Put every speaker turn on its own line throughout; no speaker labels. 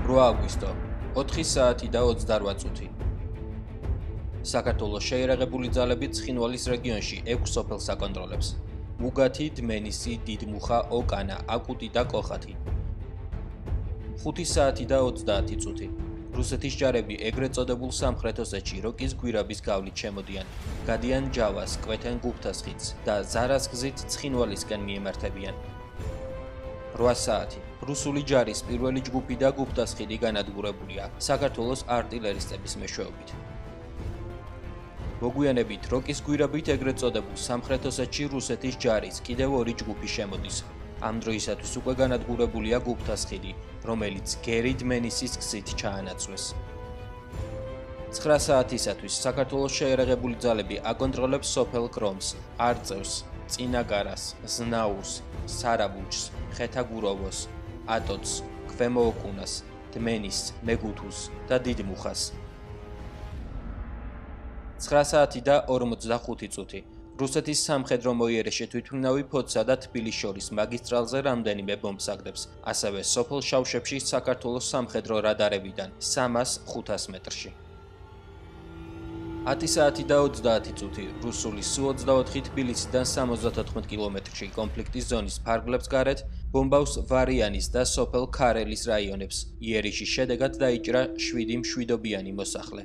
8 აგვისტო 4 საათი და 28 წუთი. საქართველოს შეიარაღებული ძალები ცხინვალის რეგიონში 6 სოფელს აკონტროლებს. მუგათი, დმენისი, დიდმუხა, ოკანა, აკუტი და კოხათი. 5 საათი და 30 წუთი. რუსეთის ჯარები ეგრეთ წოდებულ სამხრეთ ოსეთში როკის გვირაბის გავლით შემოდიან. გადიან ჯავას, კვეთენ გუფთას ხიდს და ზარას გზით ცხინვალისკენ მიემართებიან. 8 საათი. რუსული ჯარის პირველი ჯგუფი და გუფთას ხიდი განადგურებულია საქართველოს არტილერისტების მეშვეობით. მოგვიანებით როკის გვირაბით ეგრეთ წოდებულ სამხრეთ ოსეთში რუსეთის ჯარის კიდევ 2 ჯგუფი შემოდის. ამ დროისათვის უკვე განადგურებულია გუფთას ხიდი, რომელიც გერი-დმენისის გზით ჩაანაცვლეს. 9 საათისათვის საქართველოს შეიარაღებული ძალები აკონტროლებს სოფელ კრომს, არწევს, წინაგარას, ზნაურს, სარაბუჯს, ხეთაგუროვოს, ატოც, ქვემო ოკუნას, დმენის, მეგუთუს და დიდმუხას. 9 საათი და 45 წუთი. რუსეთის სამხედრო მოიერეშე თვითმფრინავი ფოთსა და თბილისს შორის მაგისტრალზე რამდენიმე ბომბს აგდებს, ასევე სოფელ შავშებში საქართველოს სამხედრო რადარებიდან 300-500 მეტრში. 10 საათი და 30 წუთი. რუსული Su-24 თბილისიდან 74 კილომეტრში კონფლიქტის ზონის ფარგლებს გარეთ ბომბავს ვარიანის და სოფელ ქარელის რაიონებს. იერიშის შედეგად დაიჭრა 7 მშვიდობიანი მოსახლე.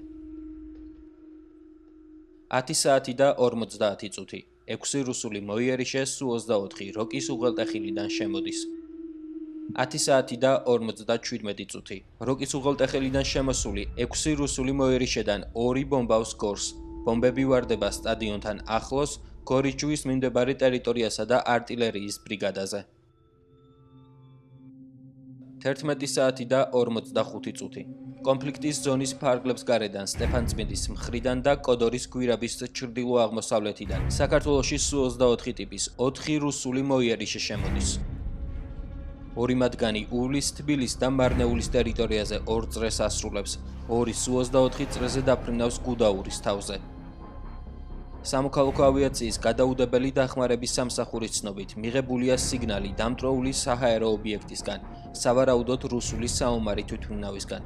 10 საათი და 50 წუთი. 6 რუსული მოიერიშე Su-24 როკის უღელტეხილიდან შემოდის. 10 საათი და 57 წუთი. როკის უღელტეხილიდან შემოსული 6 რუსული მოიერიშედან 2 ბომბავს გორს. ბომბები ვარდება სტადიონთან ახლოს, გორიჩუის მიმდებარე ტერიტორიასა და არტილერიის ბრიგადაზე. 11 საათი და 45 წუთი. კონფლიქტის ზონის ფარგლებს გარედან სტეფანწმინდის მხრიდან და კოდორის გვირაბის ჩრდილო-აღმოსავლეთიდან საქართველოში Su-24 ტიპის 4 რუსული მოიერიშე შემოდის. 2 მათგანი უვლის, თბილის და მარნეულის ტერიტორიაზე 2 წრეს ასრულებს, 2 Su-24 წრეზე დაფრინავს გუდაურის თავზე. სამოქალაქო ავიაციის გადაუდებელი დახმარების სამსახურის ცნობით მიღებულია სიგნალი დამტროული საჰაერო ობიექტისგან, სავარაუდოდ რუსული საომარი თვითმფრინავისგან.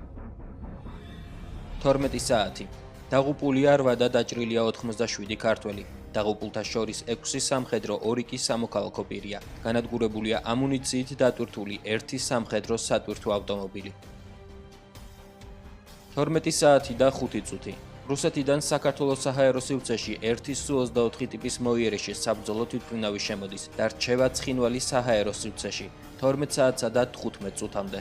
12 საათი. დაღუპულია 8 და დაჭრილია 87 ქართველი. დაღუპულთა შორის 6 სამხედრო, 2 კი სამოქალაქო პირია. განადგურებულია ამუნიციით დატვირთული 1 სამხედრო სატვირთო ავტომობილი. 12 საათი და 5 წუთი. რუსეთიდან საქართველოს საჰაერო სივრცეში 1 Su-24 ტიპის მოიერეშე საბრძოლო თვითმფრინავი შემოდის და რჩება ცხინვალის საჰაერო სივრცეში 12 საათსა და 15 წუთამდე.